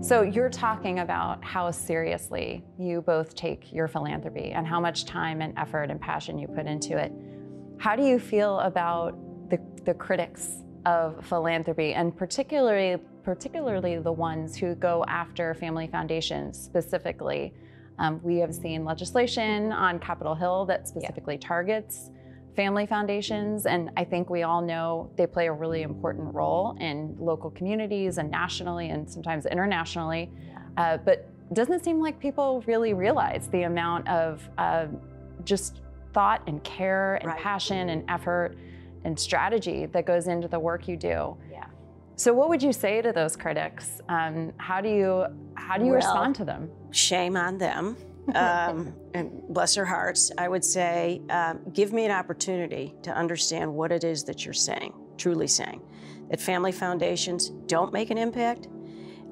So you're talking about how seriously you both take your philanthropy and how much time and effort and passion you put into it. How do you feel about the critics of philanthropy, and particularly the ones who go after family foundations specifically? We have seen legislation on Capitol Hill that specifically targets family foundations, and I think we all know they play a really important role in local communities and nationally and sometimes internationally, but it doesn't seem like people really realize the amount of just thought and care and passion and effort and strategy that goes into the work you do. Yeah. So what would you say to those critics? How do you respond to them? Shame on them. And bless their hearts, I would say, give me an opportunity to understand what it is that you're saying, truly saying. That family foundations don't make an impact,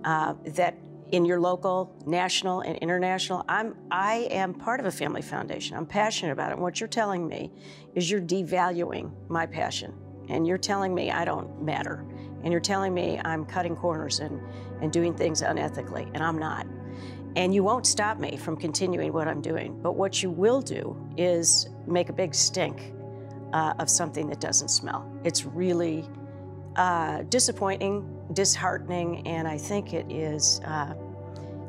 that in your local, national, and international, I am part of a family foundation. I'm passionate about it. And what you're telling me is you're devaluing my passion. And you're telling me I don't matter. And you're telling me I'm cutting corners and doing things unethically, and I'm not. And you won't stop me from continuing what I'm doing. But what you will do is make a big stink of something that doesn't smell. It's really disappointing, disheartening, and I think it is,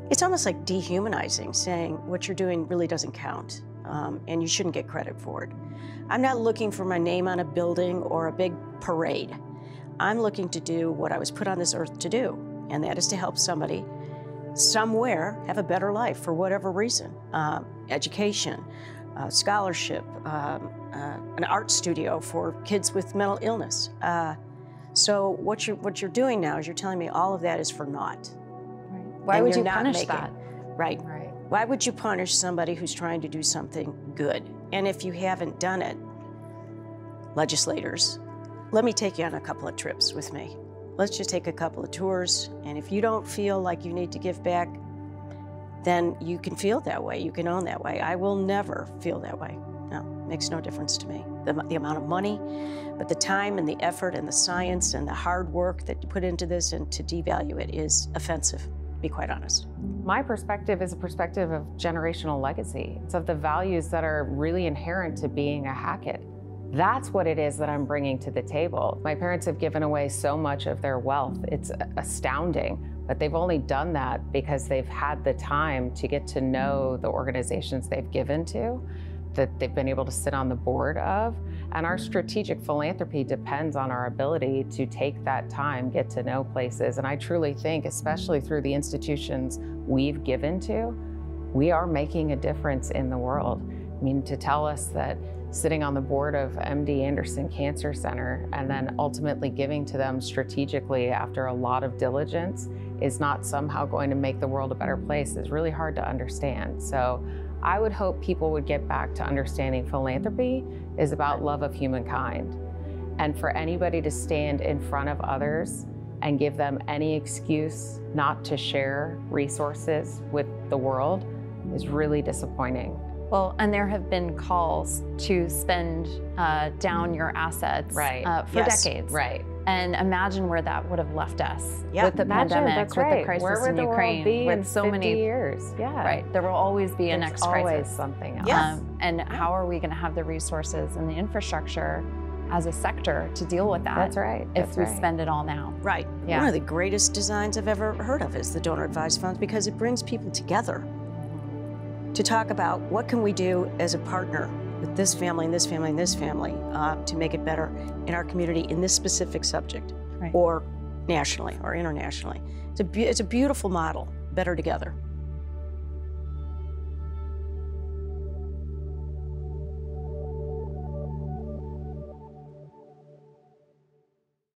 it's almost like dehumanizing, saying what you're doing really doesn't count, and you shouldn't get credit for it. I'm not looking for my name on a building or a big parade. I'm looking to do what I was put on this earth to do, and that is to help somebody somewhere have a better life for whatever reason. Education, scholarship, an art studio for kids with mental illness. So what you're doing now is you're telling me all of that is for naught. Right. Why would you punish that? Right. Why would you punish somebody who's trying to do something good? And if you haven't done it, legislators, let me take you on a couple of trips with me. Let's just take a couple of tours, and if you don't feel like you need to give back, then you can feel that way, you can own that way. I will never feel that way. No, makes no difference to me. The amount of money, but the time and the effort and the science and the hard work that you put into this and to devalue it is offensive, to be quite honest. My perspective is a perspective of generational legacy. It's of the values that are really inherent to being a Hackett. That's what it is that I'm bringing to the table. My parents have given away so much of their wealth. It's astounding, but they've only done that because they've had the time to get to know the organizations they've given to, that they've been able to sit on the board of. And our strategic philanthropy depends on our ability to take that time, get to know places. And I truly think, especially through the institutions we've given to, we are making a difference in the world. I mean, to tell us that sitting on the board of MD Anderson Cancer Center and then ultimately giving to them strategically after a lot of diligence is not somehow going to make the world a better place is really hard to understand. So I would hope people would get back to understanding philanthropy is about love of humankind. And for anybody to stand in front of others and give them any excuse not to share resources with the world is really disappointing. Well, and there have been calls to spend down your assets for decades. Right. And imagine where that would have left us with the Imagine, pandemic, that's with right. the crisis Where would in the Ukraine, world be with in so 50 many years. Yeah. Right. There will always be a next crisis. Always something else. Yes. And how are we going to have the resources and the infrastructure as a sector to deal with that? That's right. If we spend it all now. Right. Yeah. One of the greatest designs I've ever heard of is the donor advised funds, because it brings people together to talk about what can we do as a partner with this family and this family and this family to make it better in our community in this specific subject, or nationally or internationally. It's a beautiful model, better together.